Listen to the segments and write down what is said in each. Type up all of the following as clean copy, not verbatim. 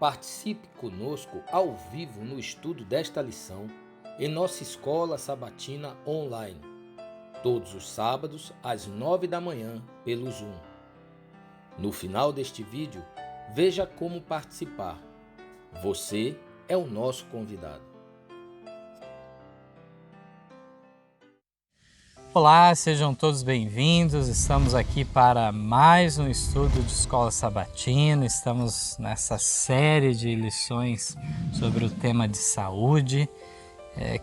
Participe conosco ao vivo no estudo desta lição em nossa escola sabatina online, todos os sábados às 9 da manhã pelo Zoom. No final deste vídeo, veja como participar. Você é o nosso convidado. Olá, sejam todos bem-vindos. Estamos aqui para mais um estudo de escola sabatina. Estamos nessa série de lições sobre o tema de saúde,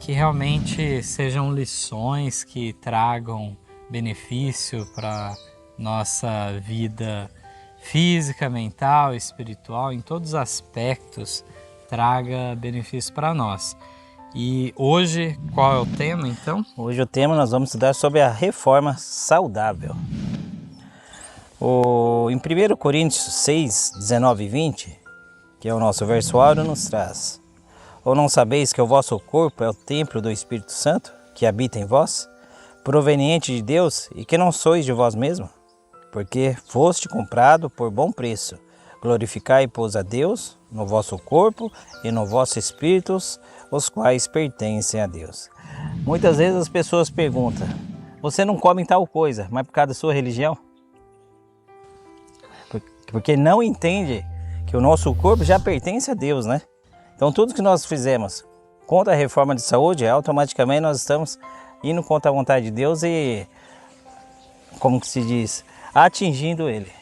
que realmente sejam lições que tragam benefício para nossa vida física, mental, espiritual, em todos os aspectos, traga benefício para nós. E hoje, qual é o tema então? Hoje o tema nós vamos estudar sobre a reforma saudável. Em 1 Coríntios 6, 19 e 20, que é o nosso verso áureo, nos traz: Ou não sabeis que o vosso corpo é o templo do Espírito Santo, que habita em vós, proveniente de Deus, e que não sois de vós mesmos? Porque foste comprado por bom preço. Glorificai, pois, a Deus no vosso corpo e no vosso espírito, os quais pertencem a Deus. Muitas vezes as pessoas perguntam: você não come tal coisa, mas por causa da sua religião? Porque não entende que o nosso corpo já pertence a Deus, né? Então tudo que nós fizemos contra a reforma de saúde, automaticamente nós estamos indo contra a vontade de Deus e, como que se diz, atingindo Ele.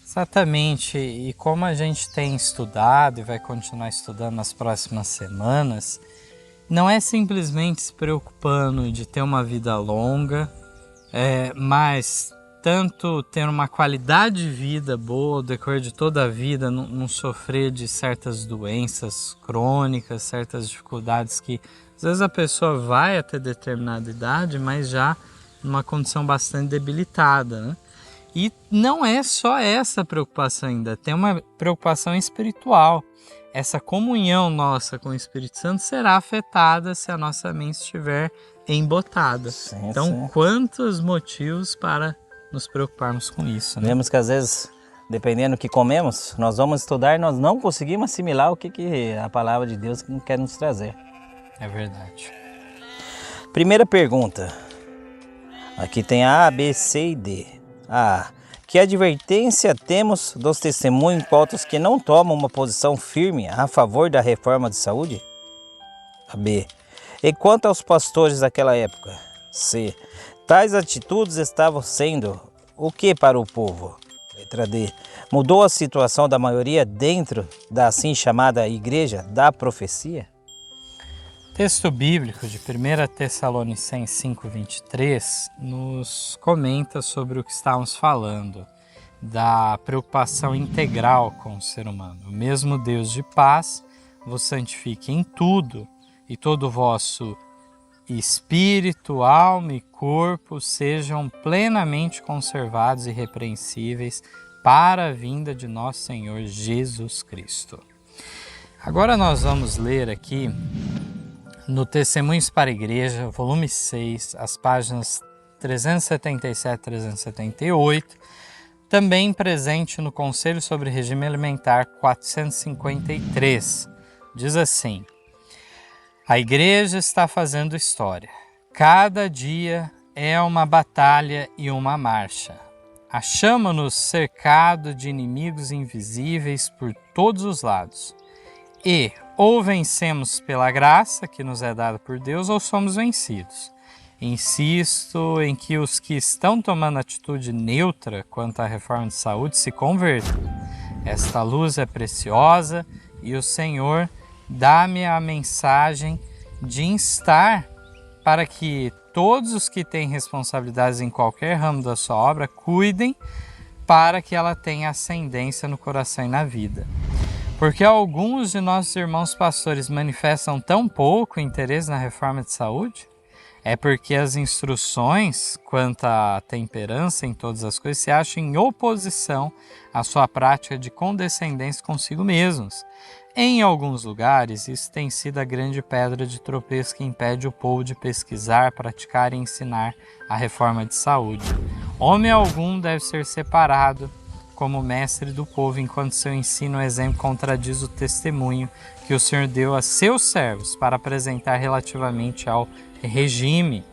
Exatamente, e como a gente tem estudado e vai continuar estudando nas próximas semanas, não é simplesmente se preocupando de ter uma vida longa, mas tanto ter uma qualidade de vida boa ao decorrer de toda a vida, não sofrer de certas doenças crônicas, certas dificuldades que às vezes a pessoa vai até determinada idade, mas já numa condição bastante debilitada, né? E não é só essa preocupação ainda, tem uma preocupação espiritual. Essa comunhão nossa com o Espírito Santo será afetada se a nossa mente estiver embotada. Sim, então, sim. Quantos motivos para nos preocuparmos com isso, né? Vemos que às vezes, dependendo do que comemos, nós vamos estudar e nós não conseguimos assimilar o que a palavra de Deus quer nos trazer. É verdade. Primeira pergunta. Aqui tem A, B, C e D. A. Que advertência temos dos testemunhos pautas que não tomam uma posição firme a favor da reforma de saúde? A. B. E quanto aos pastores daquela época? C. Tais atitudes estavam sendo o que para o povo? Letra D. Mudou a situação da maioria dentro da assim chamada igreja da profecia? Texto bíblico de 1 Tessalonicenses 5:23 nos comenta sobre o que estávamos falando, da preocupação integral com o ser humano. O mesmo Deus de paz vos santifique em tudo, e todo o vosso espírito, alma e corpo sejam plenamente conservados e irrepreensíveis para a vinda de nosso Senhor Jesus Cristo. Agora nós vamos ler aqui no Testemunhos para a Igreja, volume 6, as páginas 377 e 378, também presente no Conselho sobre Regime Alimentar 453. Diz assim: a Igreja está fazendo história. Cada dia é uma batalha e uma marcha. Achamo-nos cercado de inimigos invisíveis por todos os lados. E ou vencemos pela graça que nos é dada por Deus, ou somos vencidos. Insisto em que os que estão tomando atitude neutra quanto à reforma de saúde se convertam. Esta luz é preciosa e o Senhor dá-me a mensagem de instar para que todos os que têm responsabilidades em qualquer ramo da sua obra cuidem para que ela tenha ascendência no coração e na vida. Porque alguns de nossos irmãos pastores manifestam tão pouco interesse na reforma de saúde? É porque as instruções quanto à temperança em todas as coisas se acham em oposição à sua prática de condescendência consigo mesmos. Em alguns lugares, isso tem sido a grande pedra de tropeço que impede o povo de pesquisar, praticar e ensinar a reforma de saúde. Homem algum deve ser separado como mestre do povo, enquanto seu ensino e exemplo contradiz o testemunho que o Senhor deu a seus servos para apresentar relativamente ao regime,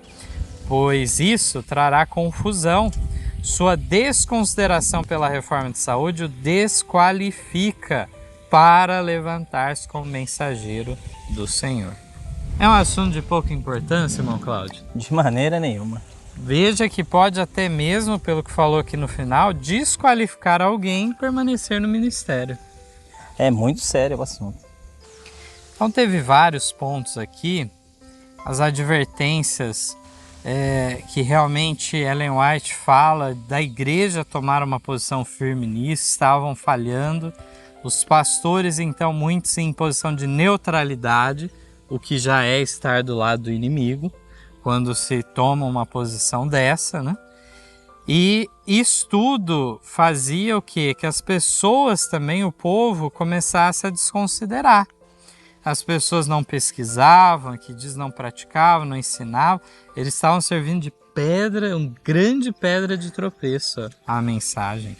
pois isso trará confusão. Sua desconsideração pela reforma de saúde o desqualifica para levantar-se como mensageiro do Senhor. É um assunto de pouca importância, irmão Cláudio? De maneira nenhuma. Veja que pode até mesmo, pelo que falou aqui no final, desqualificar alguém permanecer no ministério. É muito sério o assunto. Então teve vários pontos aqui, as advertências que realmente Ellen White fala da igreja tomar uma posição firme nisso, estavam falhando. Os pastores, então, muitos em posição de neutralidade, o que já é estar do lado do inimigo, quando se toma uma posição dessa, né? E isso tudo fazia o quê? Que as pessoas também, o povo, começasse a desconsiderar. As pessoas não pesquisavam, que diz não praticavam, não ensinavam, eles estavam servindo de pedra, uma grande pedra de tropeço à mensagem.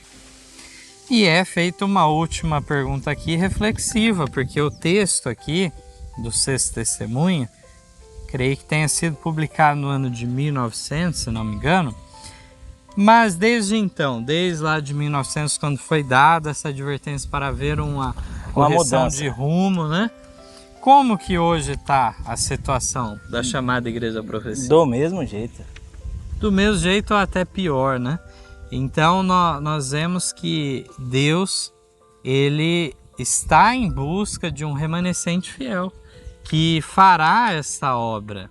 E é feita uma última pergunta aqui reflexiva, porque o texto aqui do Sexto Testemunho, creio que tenha sido publicado no ano de 1900, se não me engano, mas desde então, desde lá de 1900, quando foi dada essa advertência para haver uma correção mudança de rumo, né? Como que hoje está a situação da chamada Igreja Profecia? Do mesmo jeito. Do mesmo jeito ou até pior, né? Então nós vemos que Deus, Ele está em busca de um remanescente fiel, que fará essa obra.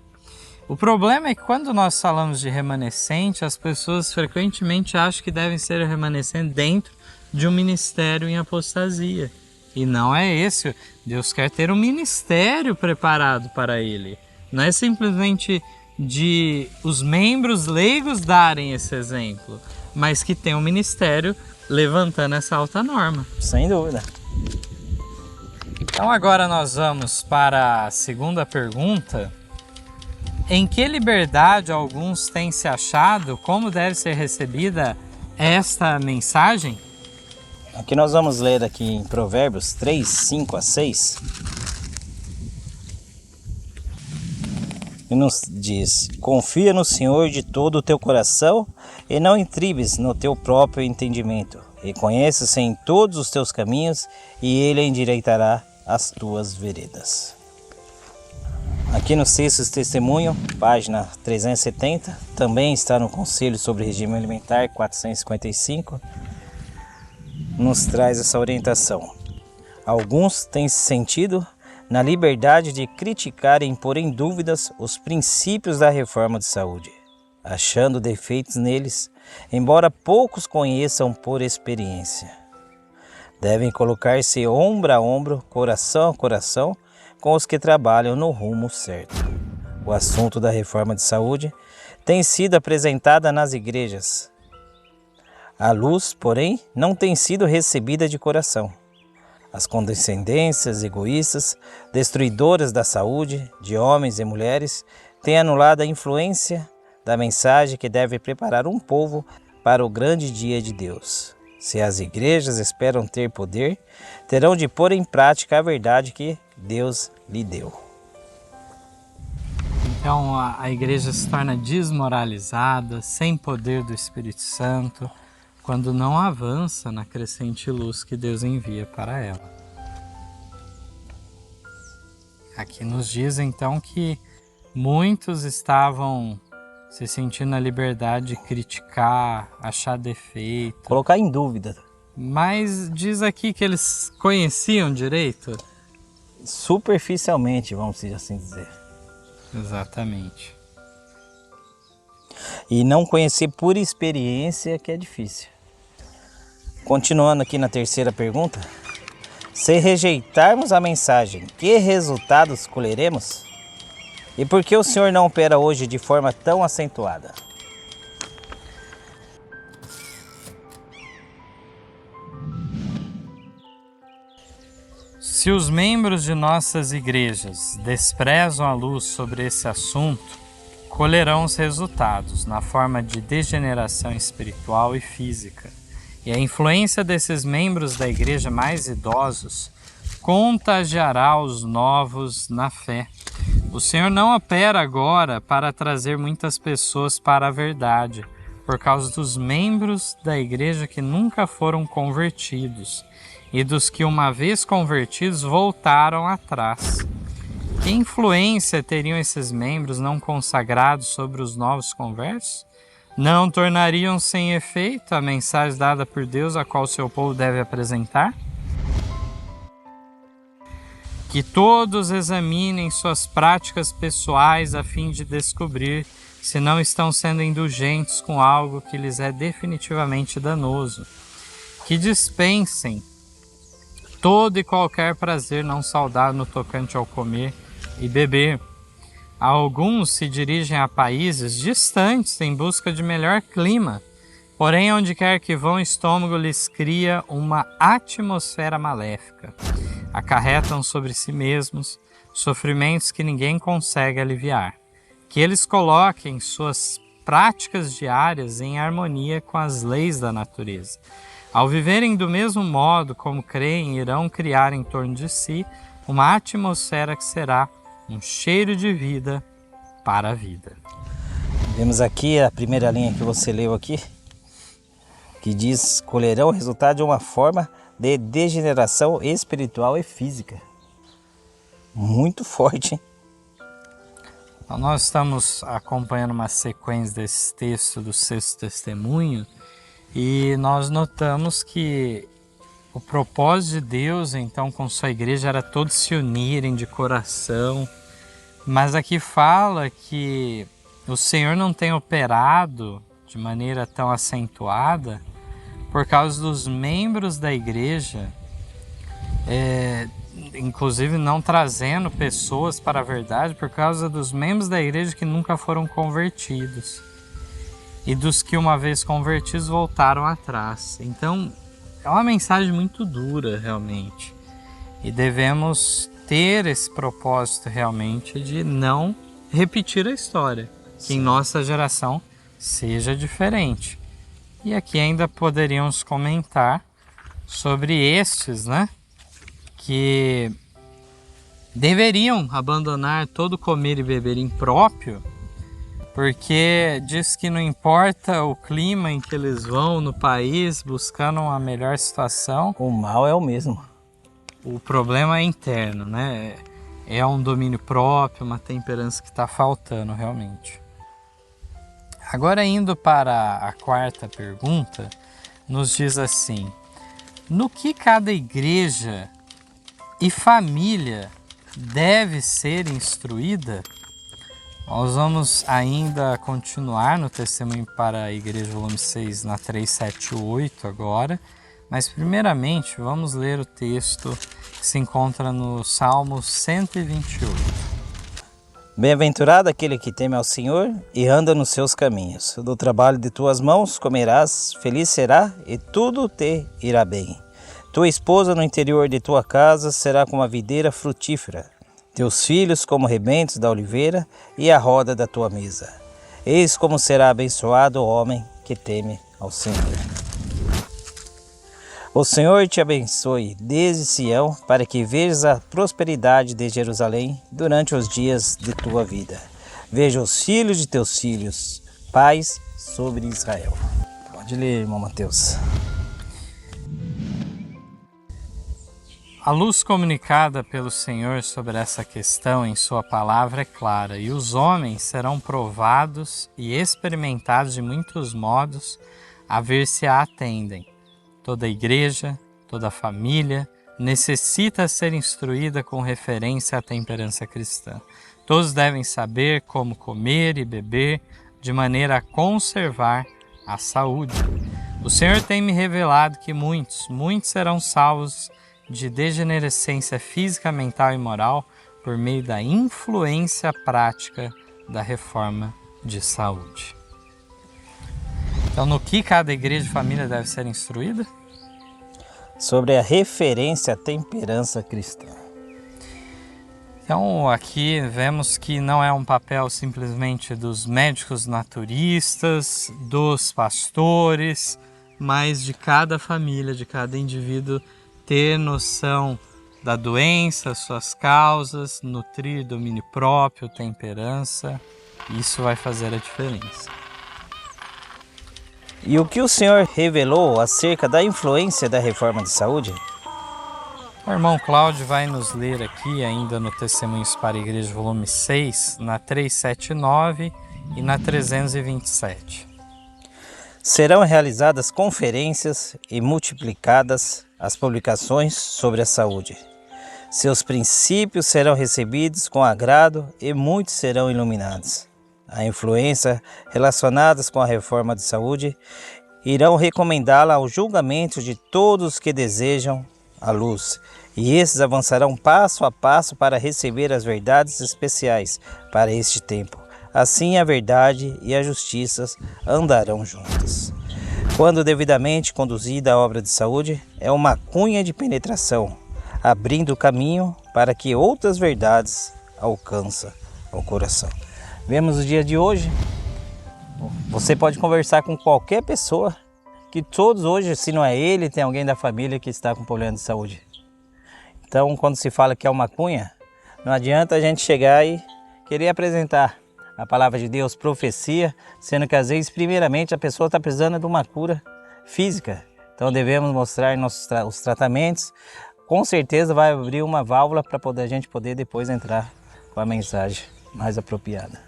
O problema é que quando nós falamos de remanescente, as pessoas frequentemente acham que devem ser remanescentes dentro de um ministério em apostasia. E não é esse. Deus quer ter um ministério preparado para ele. Não é simplesmente de os membros leigos darem esse exemplo, mas que tem um ministério levantando essa alta norma. Sem dúvida. Então agora nós vamos para a segunda pergunta. Em que liberdade alguns têm se achado? Como deve ser recebida esta mensagem? Aqui nós vamos ler aqui em Provérbios 3, 5 a 6. E nos diz: confia no Senhor de todo o teu coração e não intrigues no teu próprio entendimento. Reconhece-se em todos os teus caminhos e ele endireitará as tuas veredas. Aqui no Sexto Testemunho, página 370, também está no Conselho sobre Regime Alimentar 455, nos traz essa orientação. Alguns têm se sentido na liberdade de criticar e impor em dúvidas os princípios da reforma de saúde, achando defeitos neles, embora poucos conheçam por experiência. Devem colocar-se ombro a ombro, coração a coração, com os que trabalham no rumo certo. O assunto da reforma de saúde tem sido apresentada nas igrejas. A luz, porém, não tem sido recebida de coração. As condescendências egoístas, destruidoras da saúde, de homens e mulheres, têm anulado a influência da mensagem que deve preparar um povo para o grande dia de Deus. Se as igrejas esperam ter poder, terão de pôr em prática a verdade que Deus lhe deu. Então a igreja se torna desmoralizada, sem poder do Espírito Santo, quando não avança na crescente luz que Deus envia para ela. Aqui nos diz então que muitos estavam se sentindo na liberdade de criticar, achar defeito. Colocar em dúvida. Mas diz aqui que eles conheciam direito? Superficialmente, vamos assim dizer. Exatamente. E não conhecer por experiência que é difícil. Continuando aqui na terceira pergunta. Se rejeitarmos a mensagem, que resultados colheremos? E por que o Senhor não opera hoje de forma tão acentuada? Se os membros de nossas igrejas desprezam a luz sobre esse assunto, colherão os resultados na forma de degeneração espiritual e física, E a influência desses membros da igreja mais idosos contagiará os novos na fé. O Senhor não opera agora para trazer muitas pessoas para a verdade, por causa dos membros da igreja que nunca foram convertidos e dos que, uma vez convertidos, voltaram atrás. Que influência teriam esses membros não consagrados sobre os novos conversos? Não tornariam sem efeito a mensagem dada por Deus a qual seu povo deve apresentar? Que todos examinem suas práticas pessoais a fim de descobrir se não estão sendo indulgentes com algo que lhes é definitivamente danoso. Que dispensem todo e qualquer prazer não saudável no tocante ao comer e beber. Alguns se dirigem a países distantes em busca de melhor clima, porém onde quer que vão, o estômago lhes cria uma atmosfera maléfica. Acarretam sobre si mesmos sofrimentos que ninguém consegue aliviar. Que eles coloquem suas práticas diárias em harmonia com as leis da natureza. Ao viverem do mesmo modo como creem, irão criar em torno de si uma atmosfera que será um cheiro de vida para a vida. Vemos aqui a primeira linha que você leu aqui, que diz: colherão o resultado de uma forma de degeneração espiritual e física. Muito forte, hein? Então, nós estamos acompanhando uma sequência desse texto do Sexto Testemunho e nós notamos que o propósito de Deus, então, com sua igreja era todos se unirem de coração, mas aqui fala que o Senhor não tem operado de maneira tão acentuada por causa dos membros da igreja, inclusive não trazendo pessoas para a verdade, por causa dos membros da igreja que nunca foram convertidos e dos que, uma vez convertidos, voltaram atrás. Então, é uma mensagem muito dura, realmente, e devemos ter esse propósito realmente de não repetir a história, que em nossa geração seja diferente. E aqui ainda poderíamos comentar sobre estes, que deveriam abandonar todo comer e beber impróprio, porque diz que não importa o clima em que eles vão no país buscando uma melhor situação, o mal é o mesmo. O problema é interno, É um domínio próprio, uma temperança que está faltando realmente. Agora, indo para a quarta pergunta, nos diz assim: no que cada igreja e família deve ser instruída? Nós vamos ainda continuar no Testemunho para a Igreja, volume 6, na 378 agora, mas primeiramente vamos ler o texto que se encontra no Salmo 128. Bem-aventurado aquele que teme ao Senhor e anda nos seus caminhos. Do trabalho de tuas mãos comerás, feliz será e tudo te irá bem. Tua esposa no interior de tua casa será como a videira frutífera, teus filhos como rebentos da oliveira e a roda da tua mesa. Eis como será abençoado o homem que teme ao Senhor. O Senhor te abençoe desde Sião, para que vejas a prosperidade de Jerusalém durante os dias de tua vida. Veja os filhos de teus filhos, paz sobre Israel. Pode ler, irmão Mateus. A luz comunicada pelo Senhor sobre essa questão em sua palavra é clara, e os homens serão provados e experimentados de muitos modos a ver se a atendem. Toda igreja, toda família necessita ser instruída com referência à temperança cristã. Todos devem saber como comer e beber de maneira a conservar a saúde. O Senhor tem me revelado que muitos serão salvos de degenerescência física, mental e moral por meio da influência prática da reforma de saúde. Então, no que cada igreja e família deve ser instruída? Sobre a referência à temperança cristã. Então, aqui vemos que não é um papel simplesmente dos médicos naturistas, dos pastores, mas de cada família, de cada indivíduo ter noção da doença, suas causas, nutrir domínio próprio, temperança. Isso vai fazer a diferença. E o que o Senhor revelou acerca da influência da reforma de saúde? O irmão Cláudio vai nos ler aqui, ainda no Testemunhos para a Igreja, volume 6, na 379 e na 327. Serão realizadas conferências e multiplicadas as publicações sobre a saúde. Seus princípios serão recebidos com agrado e muitos serão iluminados. A influência relacionadas com a reforma de saúde irão recomendá-la ao julgamento de todos que desejam a luz, e esses avançarão passo a passo para receber as verdades especiais para este tempo. Assim a verdade e a justiça andarão juntas. Quando devidamente conduzida a obra de saúde, é uma cunha de penetração, abrindo o caminho para que outras verdades alcancem o coração. Vemos o dia de hoje, você pode conversar com qualquer pessoa, que todos hoje, se não é ele, tem alguém da família que está com problema de saúde. Então, quando se fala que é uma cunha, não adianta a gente chegar e querer apresentar a palavra de Deus, profecia, sendo que às vezes, primeiramente, a pessoa está precisando de uma cura física. Então, devemos mostrar os tratamentos. Com certeza vai abrir uma válvula para a gente poder depois entrar com a mensagem mais apropriada.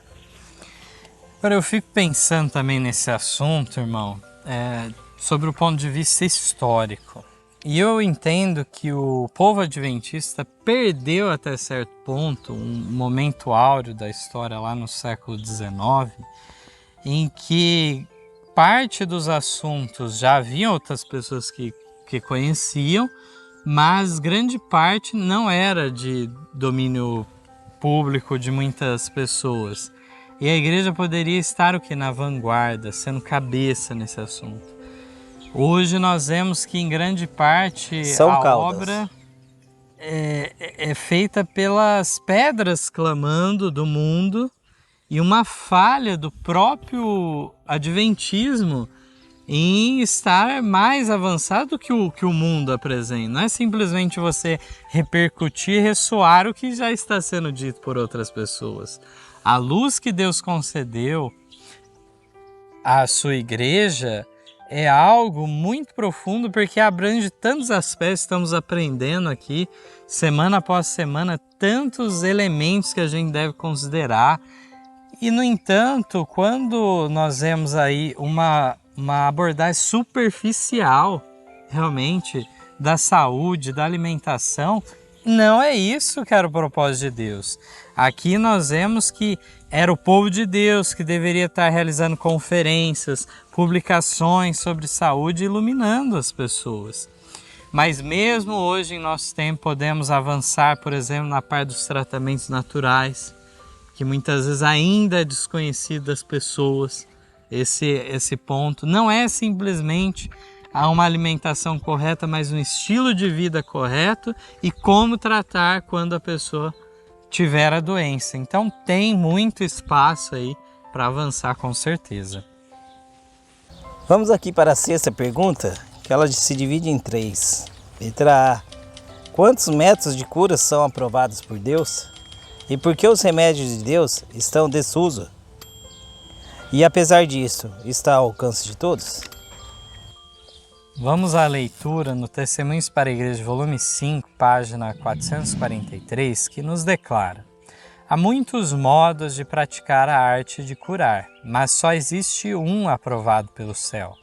Agora eu fico pensando também nesse assunto, irmão, sobre o ponto de vista histórico. E eu entendo que o povo adventista perdeu até certo ponto um momento áureo da história lá no século XIX, em que parte dos assuntos já haviam outras pessoas que conheciam, mas grande parte não era de domínio público de muitas pessoas. E a igreja poderia estar o que? Na vanguarda, sendo cabeça nesse assunto. Hoje nós vemos que em grande parte obra é feita pelas pedras clamando do mundo e uma falha do próprio adventismo em estar mais avançado que o mundo apresenta. Não é simplesmente você repercutir e ressoar o que já está sendo dito por outras pessoas. A luz que Deus concedeu à sua igreja é algo muito profundo, porque abrange tantos aspectos. Estamos aprendendo aqui, semana após semana, tantos elementos que a gente deve considerar. E, no entanto, quando nós vemos aí uma abordagem superficial, realmente, da saúde, da alimentação, não é isso que era o propósito de Deus. Aqui nós vemos que era o povo de Deus que deveria estar realizando conferências, publicações sobre saúde, iluminando as pessoas. Mas mesmo hoje, em nosso tempo, podemos avançar, por exemplo, na parte dos tratamentos naturais, que muitas vezes ainda é desconhecido das pessoas. Esse ponto não é simplesmente uma alimentação correta, mas um estilo de vida correto e como tratar quando a pessoa tiver a doença. Então tem muito espaço aí para avançar, com certeza. Vamos aqui para a sexta pergunta, que ela se divide em 3. Letra A. Quantos métodos de cura são aprovados por Deus? E por que os remédios de Deus estão em desuso? E apesar disso, está ao alcance de todos? Vamos à leitura no Testemunhos para a Igreja, volume 5, página 443, que nos declara: há muitos modos de praticar a arte de curar, mas só existe um aprovado pelo céu.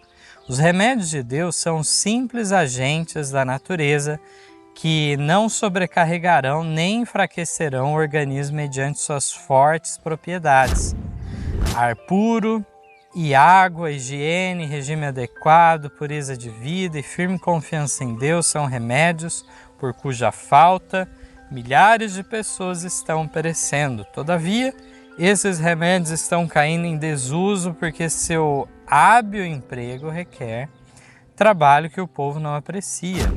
Os remédios de Deus são simples agentes da natureza que não sobrecarregarão nem enfraquecerão o organismo mediante suas fortes propriedades. Ar puro e água, higiene, regime adequado, pureza de vida e firme confiança em Deus são remédios por cuja falta milhares de pessoas estão perecendo. Todavia, esses remédios estão caindo em desuso porque seu hábil emprego requer trabalho que o povo não aprecia.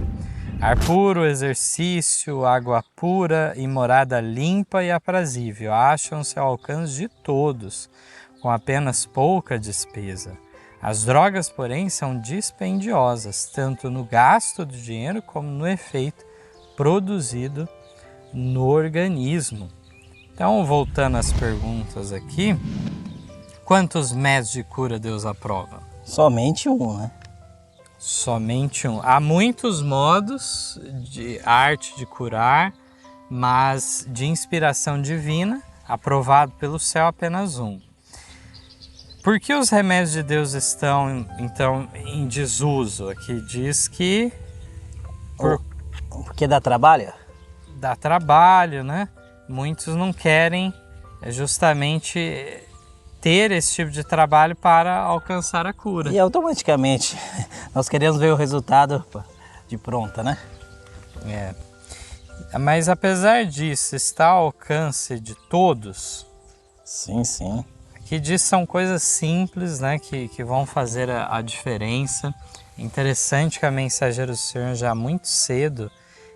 Ar puro, exercício, água pura e morada limpa e aprazível acham-se ao alcance de todos, com apenas pouca despesa. As drogas, porém, são dispendiosas, tanto no gasto do dinheiro como no efeito produzido no organismo. Então, voltando às perguntas aqui, quantos métodos de cura Deus aprova? Somente um, né? Somente um. Há muitos modos de arte de curar, mas de inspiração divina, aprovado pelo céu, apenas um. Por que os remédios de Deus estão, então, em desuso? Aqui diz que Porque dá trabalho? dá trabalho, né? Muitos não querem justamente ter esse tipo de trabalho para alcançar a cura. E automaticamente nós queremos ver o resultado de pronta, né? Mas apesar disso, está ao alcance de todos. Sim, sim. Aqui diz são coisas simples, né, que vão fazer a diferença. Interessante que a Mensageira do Senhor já muito cedo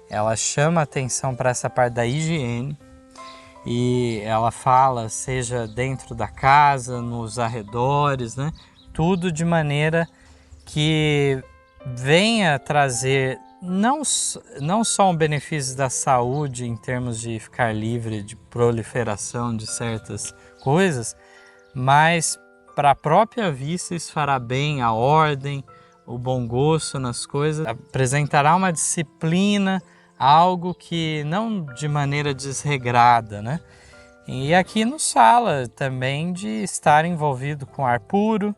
ela chama a atenção para essa parte da higiene e ela fala, seja dentro da casa, nos arredores, né, tudo de maneira que venha trazer não só um benefício da saúde em termos de ficar livre de proliferação de certas coisas, mas para a própria vista isso fará bem a ordem, o bom gosto nas coisas, apresentará uma disciplina, algo que não de maneira desregrada, né? E aqui nos fala também de estar envolvido com ar puro,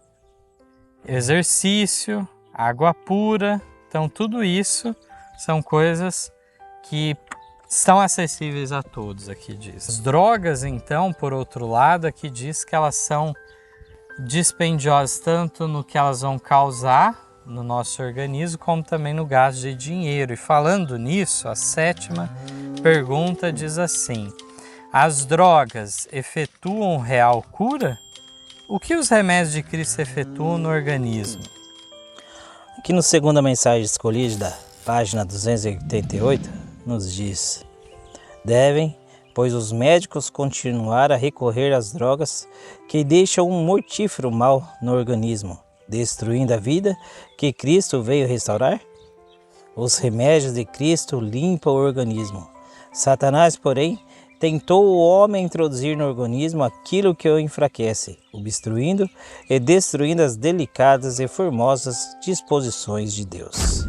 exercício, água pura. Então tudo isso são coisas que estão acessíveis a todos, aqui diz. As drogas, então, por outro lado, aqui diz que elas são dispendiosas tanto no que elas vão causar no nosso organismo, como também no gasto de dinheiro. E falando nisso, a 7ª pergunta diz assim: as drogas efetuam real cura? O que os remédios de Cristo efetuam no organismo? Aqui no Segunda Mensagem Escolhida, da página 288, nos diz: devem, pois, os médicos continuar a recorrer às drogas que deixam um mortífero mal no organismo, destruindo a vida que Cristo veio restaurar? Os remédios de Cristo limpam o organismo. Satanás, porém, tentou o homem introduzir no organismo aquilo que o enfraquece, obstruindo e destruindo as delicadas e formosas disposições de Deus.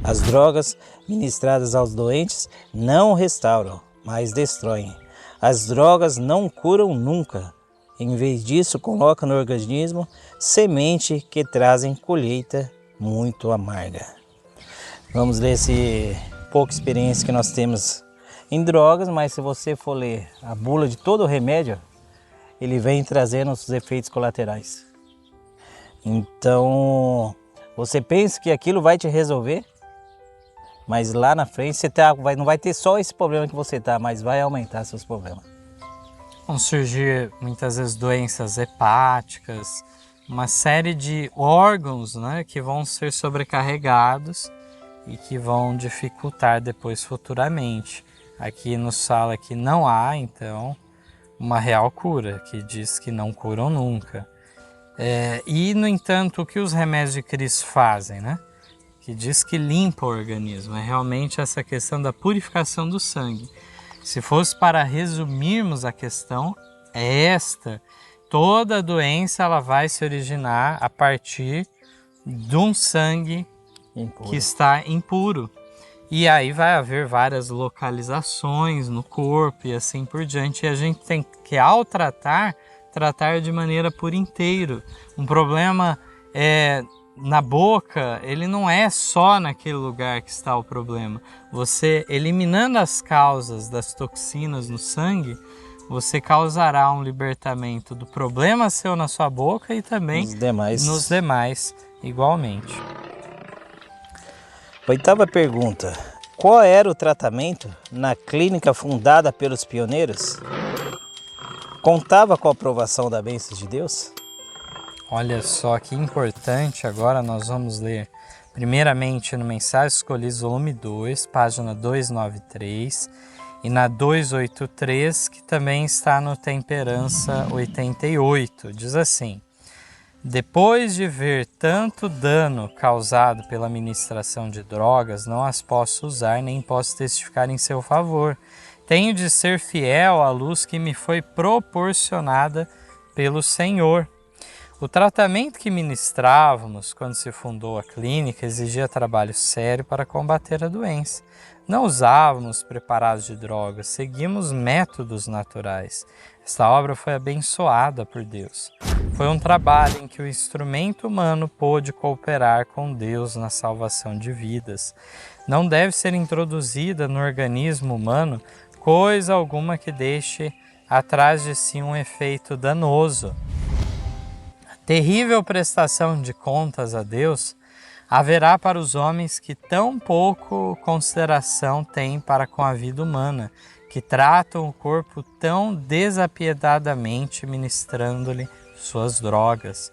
As drogas ministradas aos doentes não restauram, mas destroem. As drogas não curam nunca. Em vez disso, colocam no organismo semente que trazem colheita muito amarga. Vamos ler esse pouca experiência que nós temos em drogas, mas se você for ler a bula de todo o remédio, ele vem trazendo os efeitos colaterais. Então, você pensa que aquilo vai te resolver, mas lá na frente você não vai ter só esse problema que você está, mas vai aumentar seus problemas. Vão surgir muitas vezes doenças hepáticas, uma série de órgãos, né, que vão ser sobrecarregados e que vão dificultar depois futuramente. Aqui nos fala que não há, então, uma real cura, que diz que não curam nunca. E, no entanto, o que os remédios de Cristo fazem, né? Que diz que limpa o organismo, é realmente essa questão da purificação do sangue. Se fosse para resumirmos a questão, é esta: toda doença ela vai se originar a partir de um sangue impuro, que está impuro. E aí vai haver várias localizações no corpo e assim por diante. E a gente tem que, ao tratar de maneira por inteiro. Um problema na boca, ele não é só naquele lugar que está o problema. Você eliminando as causas das toxinas no sangue, você causará um libertamento do problema seu na sua boca e também nos demais igualmente. 8ª pergunta: qual era o tratamento na clínica fundada pelos pioneiros? Contava com a aprovação da bênção de Deus? Olha só que importante, agora nós vamos ler primeiramente no Mensagens Escolhidas, volume 2, página 293, e na 283, que também está no Temperança 88. Diz assim: Depois de ver tanto dano causado pela ministração de drogas, não as posso usar nem posso testificar em seu favor. Tenho de ser fiel à luz que me foi proporcionada pelo Senhor. O tratamento que ministrávamos quando se fundou a clínica exigia trabalho sério para combater a doença. Não usávamos preparados de drogas, seguimos métodos naturais. Esta obra foi abençoada por Deus. Foi um trabalho em que o instrumento humano pôde cooperar com Deus na salvação de vidas. Não deve ser introduzida no organismo humano coisa alguma que deixe atrás de si um efeito danoso. A terrível prestação de contas a Deus haverá para os homens que tão pouco consideração têm para com a vida humana, que tratam o corpo tão desapiedadamente, ministrando-lhe suas drogas.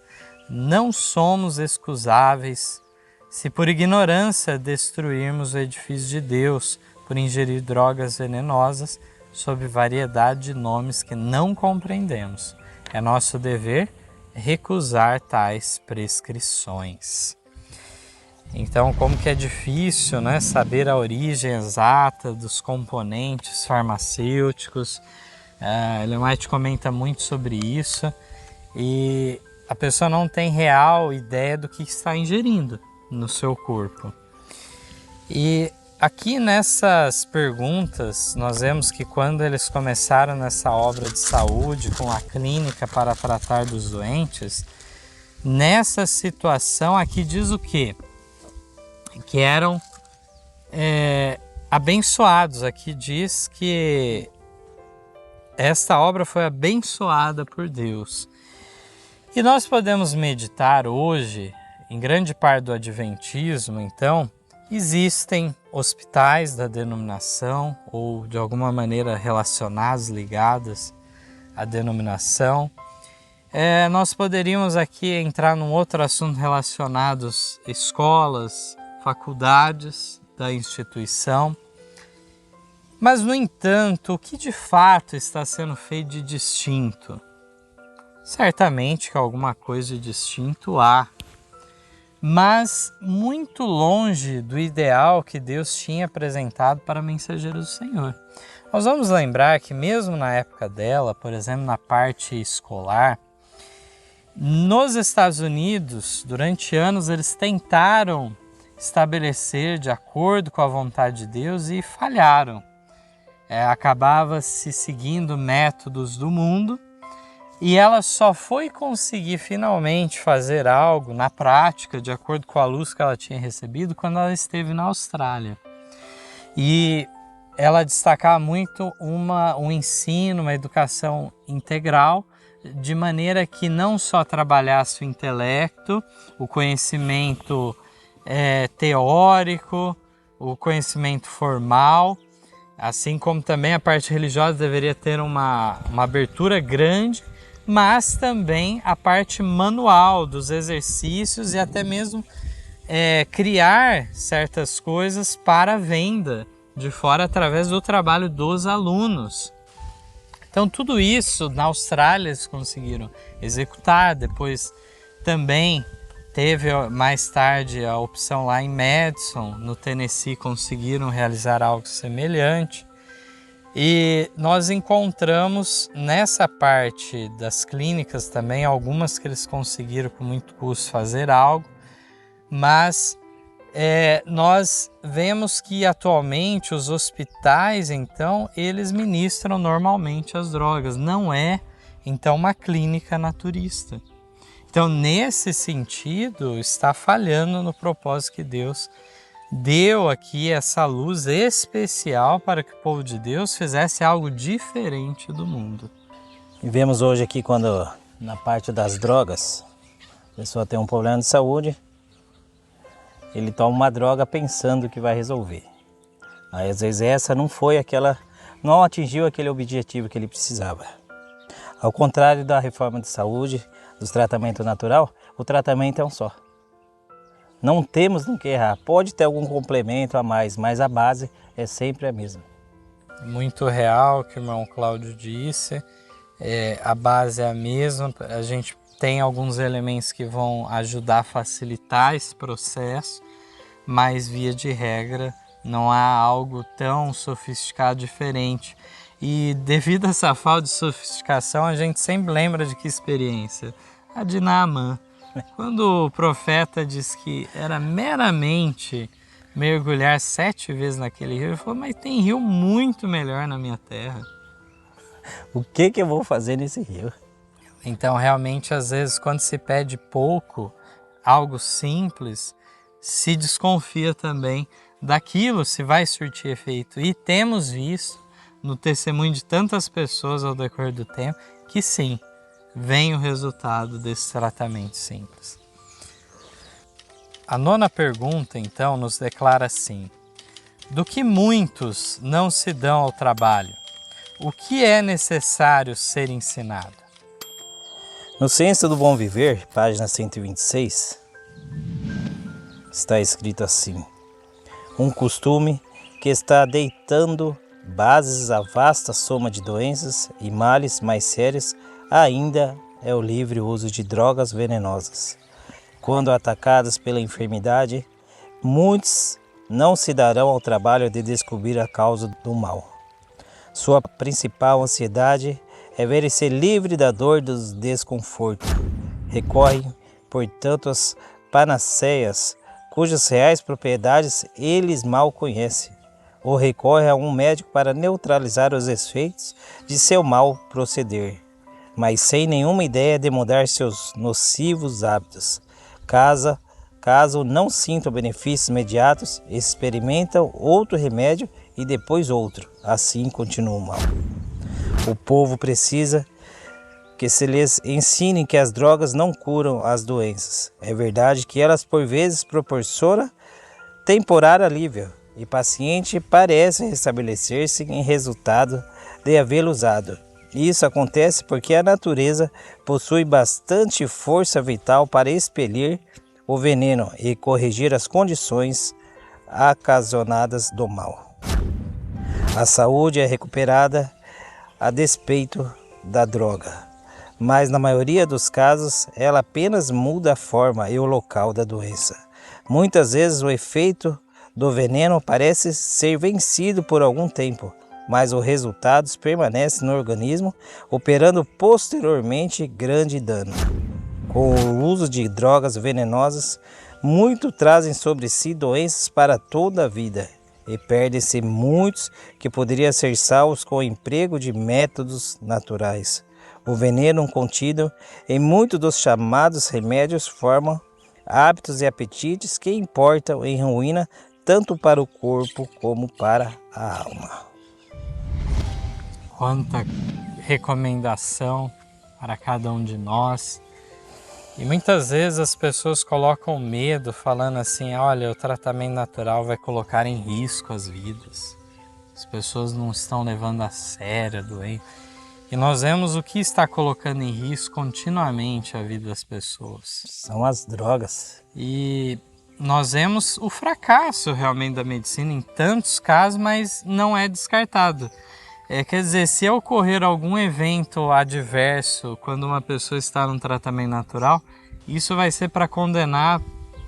Não somos excusáveis se por ignorância destruirmos o edifício de Deus, por ingerir drogas venenosas sob variedade de nomes que não compreendemos. É nosso dever recusar tais prescrições. Então, como que é difícil, né, saber a origem exata dos componentes farmacêuticos. Ellen White comenta muito sobre isso e a pessoa não tem real ideia do que está ingerindo no seu corpo. E aqui nessas perguntas, nós vemos que quando eles começaram nessa obra de saúde com a clínica para tratar dos doentes, nessa situação aqui diz o quê? Que eram abençoados. Aqui diz que esta obra foi abençoada por Deus. E nós podemos meditar hoje, em grande parte do Adventismo, então, existem hospitais da denominação ou de alguma maneira relacionados, ligados à denominação. Nós poderíamos aqui entrar num outro assunto relacionados a escolas, faculdades da instituição. Mas, no entanto, o que de fato está sendo feito de distinto? Certamente que alguma coisa de distinto há, mas muito longe do ideal que Deus tinha apresentado para mensageiros do Senhor. Nós vamos lembrar que mesmo na época dela, por exemplo, na parte escolar, nos Estados Unidos, durante anos, eles tentaram estabelecer de acordo com a vontade de Deus e falharam. Acabava se seguindo métodos do mundo e ela só foi conseguir finalmente fazer algo na prática, de acordo com a luz que ela tinha recebido, quando ela esteve na Austrália. E ela destacava muito um ensino, uma educação integral, de maneira que não só trabalhasse o intelecto, o conhecimento teórico, o conhecimento formal, assim como também a parte religiosa deveria ter uma abertura grande, mas também a parte manual dos exercícios e até mesmo criar certas coisas para venda de fora através do trabalho dos alunos. Então tudo isso na Austrália eles conseguiram executar. Depois também teve mais tarde a opção lá em Madison, no Tennessee, conseguiram realizar algo semelhante. E nós encontramos nessa parte das clínicas também algumas que eles conseguiram com muito custo fazer algo, mas nós vemos que atualmente os hospitais, então, eles ministram normalmente as drogas, não é então uma clínica naturista. Então, nesse sentido, está falhando no propósito que Deus deu aqui, essa luz especial para que o povo de Deus fizesse algo diferente do mundo. E vemos hoje aqui quando na parte das drogas, a pessoa tem um problema de saúde, ele toma uma droga pensando que vai resolver. Aí às vezes essa não atingiu aquele objetivo que ele precisava. Ao contrário da reforma de saúde, do tratamento natural, o tratamento é um só. Não temos no que errar, pode ter algum complemento a mais, mas a base é sempre a mesma. Muito real o que o irmão Cláudio disse, a base é a mesma, a gente tem alguns elementos que vão ajudar a facilitar esse processo, mas via de regra não há algo tão sofisticado diferente. E devido a essa falta de sofisticação, a gente sempre lembra de que experiência? A de Naamã. Quando o profeta diz que era meramente mergulhar 7 vezes naquele rio, ele falou, mas tem rio muito melhor na minha terra. O que eu vou fazer nesse rio? Então, realmente, às vezes, quando se pede pouco, algo simples, se desconfia também daquilo se vai surtir efeito. E temos visto no testemunho de tantas pessoas ao decorrer do tempo que sim, vem o resultado desse tratamento simples. A 9ª pergunta, então, nos declara assim: do que muitos não se dão ao trabalho, o que é necessário ser ensinado? No Ciência do Bom Viver, página 126, está escrito assim: um costume que está deitando bases à vasta soma de doenças e males mais sérios ainda é o livre uso de drogas venenosas. Quando atacadas pela enfermidade, muitos não se darão ao trabalho de descobrir a causa do mal. Sua principal ansiedade é ver-se livre da dor do desconforto. Recorrem, portanto, às panaceias, cujas reais propriedades eles mal conhecem, ou recorrem a um médico para neutralizar os efeitos de seu mal proceder, mas sem nenhuma ideia de mudar seus nocivos hábitos. Caso não sintam benefícios imediatos, experimentam outro remédio e depois outro. Assim continua o mal. O povo precisa que se lhes ensine que as drogas não curam as doenças. É verdade que elas por vezes proporcionam temporário alívio e o paciente parece restabelecer-se em resultado de havê-lo usado. Isso acontece porque a natureza possui bastante força vital para expelir o veneno e corrigir as condições ocasionadas do mal. A saúde é recuperada a despeito da droga, mas na maioria dos casos ela apenas muda a forma e o local da doença. Muitas vezes o efeito do veneno parece ser vencido por algum tempo, mas os resultados permanecem no organismo, operando posteriormente grande dano. Com o uso de drogas venenosas, muitos trazem sobre si doenças para toda a vida e perdem-se muitos que poderiam ser salvos com o emprego de métodos naturais. O veneno contido em muitos dos chamados remédios forma hábitos e apetites que importam em ruína tanto para o corpo como para a alma. Quanta recomendação para cada um de nós. E muitas vezes as pessoas colocam medo falando assim, olha, o tratamento natural vai colocar em risco as vidas. As pessoas não estão levando a sério a doença. E nós vemos o que está colocando em risco continuamente a vida das pessoas. São as drogas. E nós vemos o fracasso realmente da medicina em tantos casos, mas não é descartado. Quer dizer, se ocorrer algum evento adverso quando uma pessoa está num tratamento natural, isso vai ser para condenar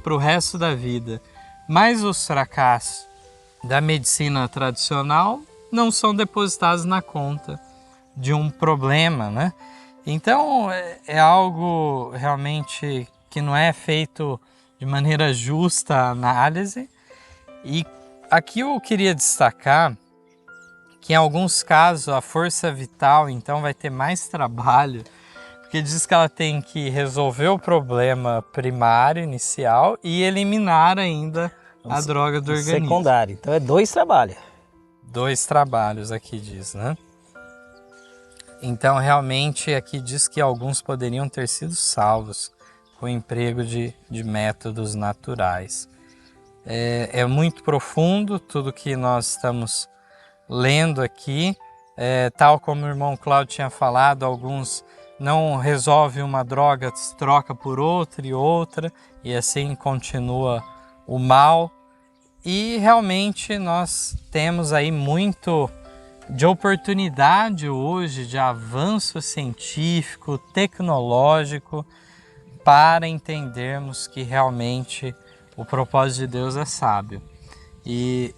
para o resto da vida. Mas os fracassos da medicina tradicional não são depositados na conta de um problema, né? Então é algo realmente que não é feito de maneira justa a análise. E aqui eu queria destacar que em alguns casos a força vital então vai ter mais trabalho, porque diz que ela tem que resolver o problema primário, inicial, e eliminar ainda a droga do organismo. Secundário, então é 2 trabalhos. 2 trabalhos aqui diz, né? Então realmente aqui diz que alguns poderiam ter sido salvos com o emprego de métodos naturais. É muito profundo tudo que nós estamos lendo aqui, tal como o irmão Cláudio tinha falado, alguns não resolvem uma droga, troca por outra e assim continua o mal. E realmente nós temos aí muito de oportunidade hoje, de avanço científico, tecnológico, para entendermos que realmente o propósito de Deus é sábio. E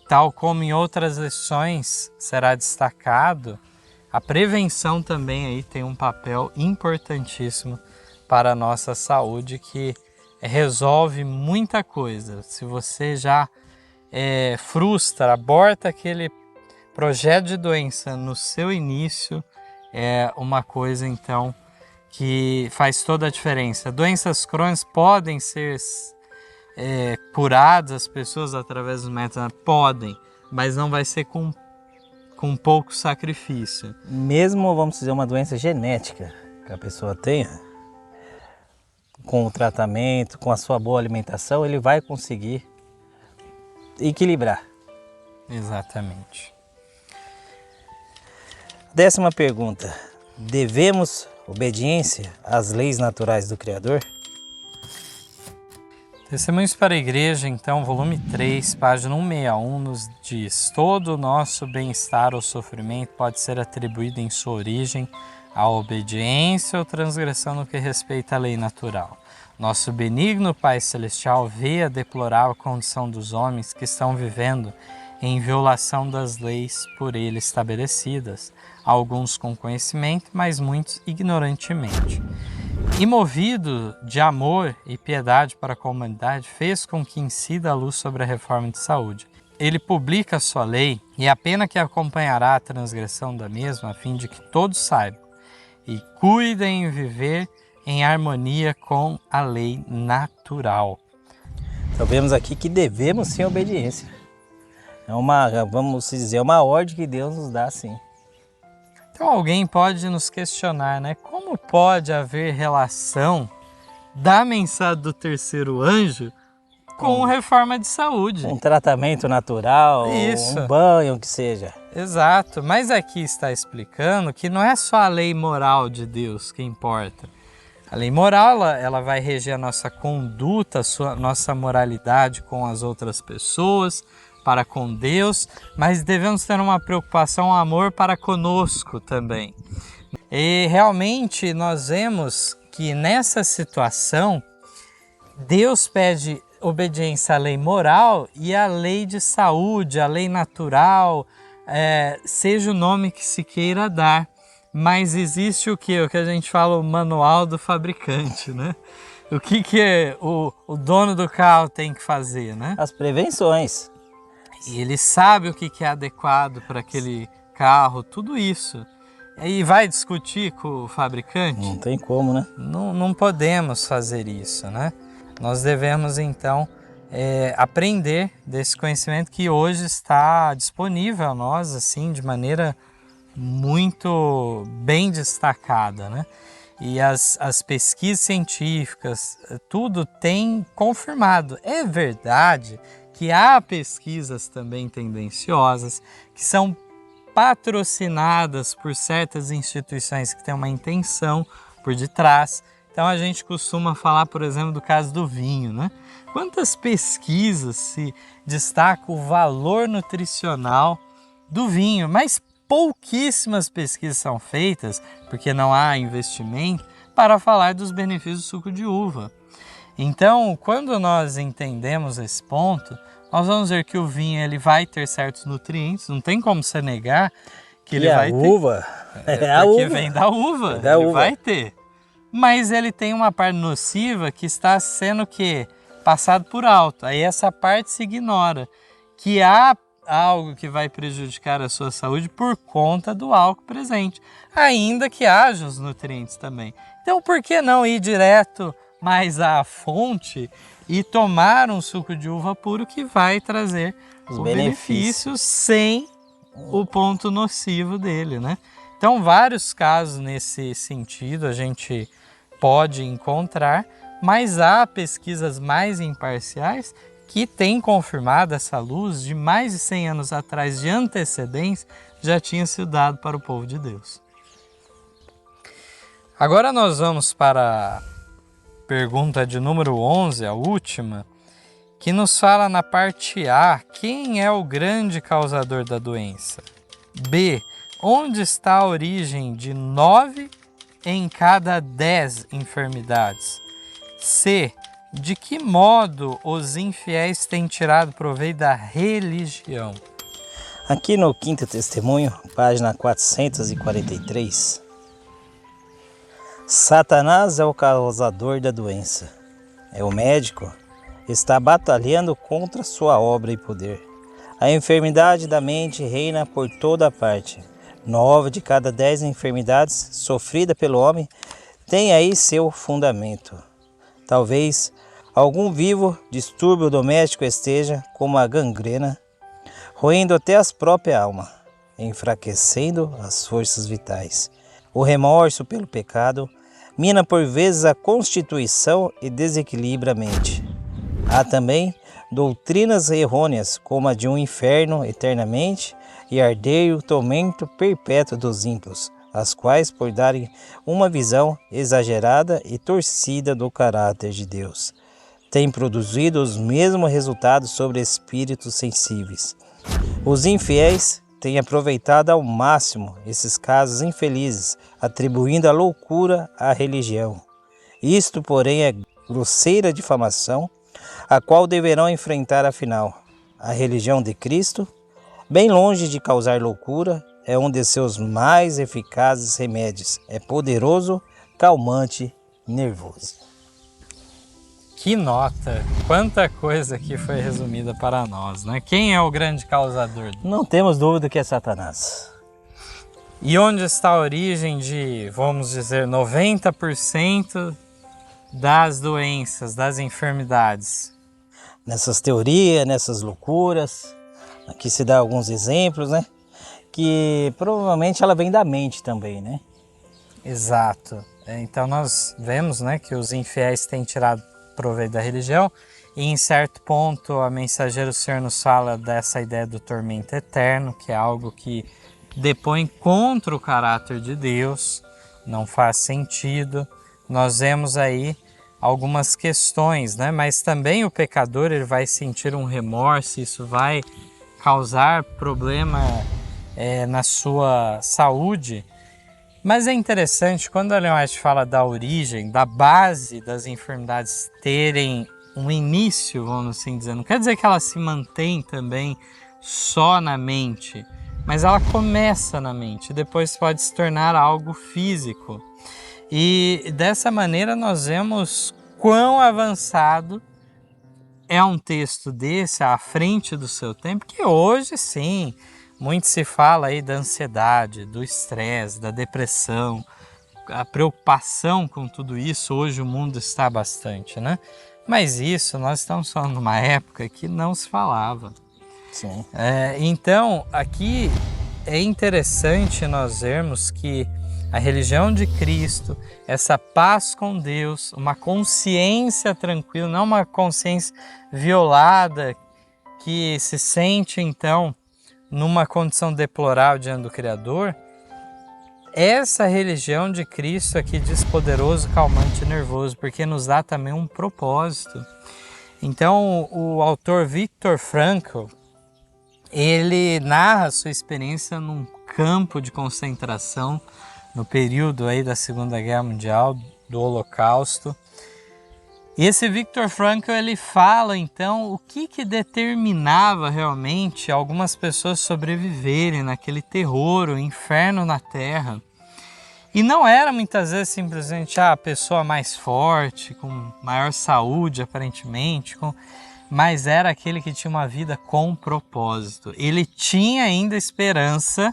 tal como em outras lições será destacado, a prevenção também aí tem um papel importantíssimo para a nossa saúde, que resolve muita coisa. Se você já frustra, aborta aquele projeto de doença no seu início, é uma coisa então que faz toda a diferença. Doenças crônicas podem ser curadas, as pessoas através dos métodos, podem, mas não vai ser com pouco sacrifício. Mesmo, vamos dizer, uma doença genética que a pessoa tenha, com o tratamento, com a sua boa alimentação, ele vai conseguir equilibrar. Exatamente. 10ª pergunta: devemos obediência às leis naturais do Criador? Testemunhos para a Igreja, então, volume 3, página 161, nos diz: todo o nosso bem-estar ou sofrimento pode ser atribuído em sua origem à obediência ou transgressão no que respeita à lei natural. Nosso benigno Pai Celestial vê a deplorável condição dos homens que estão vivendo em violação das leis por ele estabelecidas, alguns com conhecimento, mas muitos ignorantemente. E movido de amor e piedade para com a humanidade, fez com que incida a luz sobre a reforma de saúde. Ele publica a sua lei e a pena que acompanhará a transgressão da mesma, a fim de que todos saibam e cuidem em viver em harmonia com a lei natural. Então vemos aqui que devemos sim obediência. É uma, vamos dizer, uma ordem que Deus nos dá sim. Então alguém pode nos questionar, né? Como pode haver relação da mensagem do terceiro anjo com reforma de saúde? Um tratamento natural, Isso. Um banho, o que seja. Exato, mas aqui está explicando que não é só a lei moral de Deus que importa. A lei moral, ela vai reger a nossa conduta, a nossa moralidade com as outras pessoas, para com Deus, mas devemos ter uma preocupação, um amor para conosco também. E realmente nós vemos que nessa situação, Deus pede obediência à lei moral e à lei de saúde, à lei natural, seja o nome que se queira dar. Mas existe o que? O que a gente fala, o manual do fabricante, né? O que o dono do carro tem que fazer, né? As prevenções. E ele sabe o que é adequado para aquele carro, tudo isso. E vai discutir com o fabricante? Não tem como, né? Não podemos fazer isso, né? Nós devemos, então, aprender desse conhecimento que hoje está disponível a nós, assim, de maneira muito bem destacada, né? E as pesquisas científicas, tudo tem confirmado. É verdade que há pesquisas também tendenciosas que são patrocinadas por certas instituições que têm uma intenção por detrás. Então a gente costuma falar, por exemplo, do caso do vinho, né? Quantas pesquisas se destaca o valor nutricional do vinho, mas pouquíssimas pesquisas são feitas, porque não há investimento, para falar dos benefícios do suco de uva. Então, quando nós entendemos esse ponto, nós vamos ver que o vinho ele vai ter certos nutrientes, não tem como você negar que ele vai ter. Uva? Porque vem da uva, vai ter. Mas ele tem uma parte nociva que está sendo passado por alto. Aí essa parte se ignora, que há algo que vai prejudicar a sua saúde por conta do álcool presente, ainda que haja os nutrientes também. Então, por que não ir direto mais à fonte e tomar um suco de uva puro que vai trazer os benefícios sem o ponto nocivo dele, né? Então, vários casos nesse sentido a gente pode encontrar, mas há pesquisas mais imparciais que têm confirmado essa luz de mais de 100 anos atrás, de antecedência, já tinha sido dado para o povo de Deus. Agora nós vamos para a pergunta de número 11, a última, que nos fala na parte A, quem é o grande causador da doença? B. Onde está a origem de 9 em cada 10 enfermidades? C. De que modo os infiéis têm tirado proveito da religião? Aqui no Quinto Testemunho, página 443, Satanás é o causador da doença. É o médico, está batalhando contra sua obra e poder. A enfermidade da mente reina por toda parte. 9 de cada 10 enfermidades sofridas pelo homem tem aí seu fundamento. Talvez algum vivo distúrbio doméstico esteja, como a gangrena, roendo até as próprias almas, enfraquecendo as forças vitais. O remorso pelo pecado mina por vezes a constituição e desequilibra a mente. Há também doutrinas errôneas, como a de um inferno eternamente e arder o tormento perpétuo dos ímpios, as quais, por darem uma visão exagerada e torcida do caráter de Deus, têm produzido os mesmos resultados sobre espíritos sensíveis. Os infiéis têm aproveitado ao máximo esses casos infelizes, atribuindo a loucura à religião. Isto, porém, é grosseira difamação, a qual deverão enfrentar afinal. A religião de Cristo, bem longe de causar loucura, é um de seus mais eficazes remédios. É poderoso, calmante, nervoso. Que nota! Quanta coisa que foi resumida para nós, né? Quem é o grande causador? Não temos dúvida que é Satanás. E onde está a origem de, vamos dizer, 90% das doenças, das enfermidades? Nessas teorias, nessas loucuras, aqui se dá alguns exemplos, né? Que provavelmente ela vem da mente também, né? Exato. Então nós vemos, né, que os infiéis têm tirado proveito da religião, e em certo ponto a Mensageira do Senhor nos fala dessa ideia do tormento eterno, que é algo que depõe contra o caráter de Deus, não faz sentido. Nós vemos aí algumas questões, né? Mas também o pecador ele vai sentir um remorso, isso vai causar problema na sua saúde. Mas é interessante, quando a Ellen White fala da origem, da base das enfermidades terem um início, vamos assim dizer, não quer dizer que ela se mantém também só na mente, mas ela começa na mente, depois pode se tornar algo físico. E dessa maneira nós vemos quão avançado é um texto desse à frente do seu tempo, que hoje sim, muito se fala aí da ansiedade, do estresse, da depressão, a preocupação com tudo isso, hoje o mundo está bastante, né? Mas isso, nós estamos falando numa época que não se falava. Sim. Então, aqui é interessante nós vermos que a religião de Cristo, essa paz com Deus, uma consciência tranquila, não uma consciência violada, que se sente então numa condição deplorável diante do Criador, essa religião de Cristo aqui diz poderoso, calmante e nervoso, porque nos dá também um propósito. Então o autor Viktor Frankl, ele narra sua experiência num campo de concentração no período aí da Segunda Guerra Mundial, do Holocausto. E esse Viktor Frankl, ele fala então o que determinava realmente algumas pessoas sobreviverem naquele terror, o inferno na Terra. E não era muitas vezes simplesmente a pessoa mais forte, com maior saúde aparentemente, mas era aquele que tinha uma vida com propósito. Ele tinha ainda esperança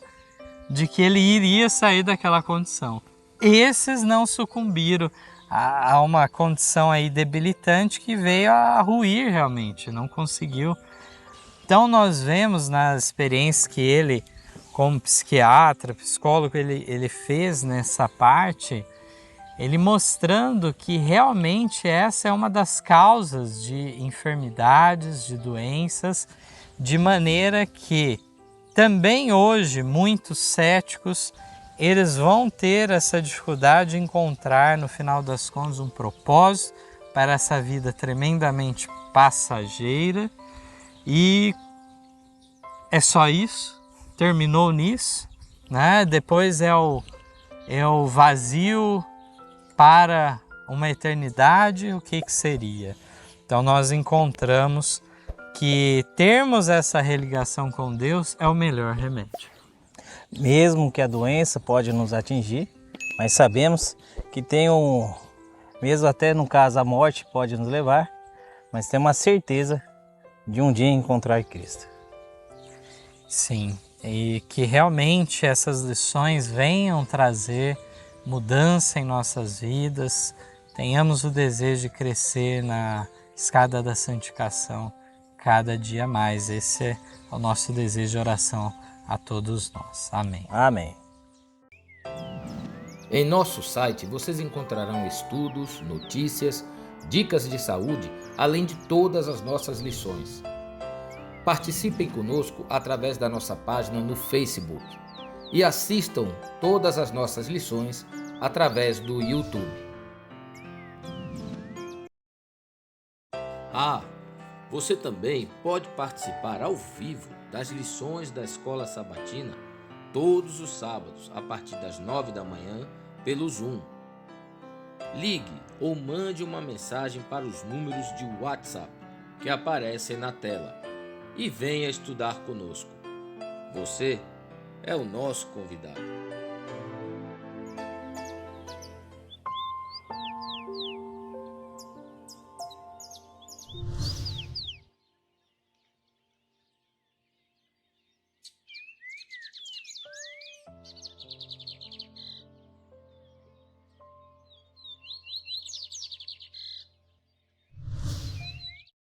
de que ele iria sair daquela condição. Esses não sucumbiram a uma condição aí debilitante que veio a ruir realmente, não conseguiu. Então nós vemos nas experiências que ele, como psiquiatra, psicólogo, ele fez nessa parte, ele mostrando que realmente essa é uma das causas de enfermidades, de doenças, de maneira que também hoje muitos céticos eles vão ter essa dificuldade de encontrar, no final das contas, um propósito para essa vida tremendamente passageira. E é só isso? terminou nisso, né? Depois é o vazio para uma eternidade, o que seria? Então nós encontramos que termos essa religação com Deus é o melhor remédio. Mesmo que a doença pode nos atingir, mas sabemos que mesmo até no caso a morte pode nos levar, mas temos a certeza de um dia encontrar Cristo. Sim, e que realmente essas lições venham trazer mudança em nossas vidas, tenhamos o desejo de crescer na escada da santificação cada dia mais. Esse é o nosso desejo de oração a todos nós. Amém. Amém. Em nosso site vocês encontrarão estudos, notícias, dicas de saúde, além de todas as nossas lições. Participem conosco através da nossa página no Facebook e assistam todas as nossas lições através do YouTube. Você também pode participar ao vivo das lições da Escola Sabatina todos os sábados a partir das 9 da manhã pelo Zoom. Ligue ou mande uma mensagem para os números de WhatsApp que aparecem na tela e venha estudar conosco. Você é o nosso convidado.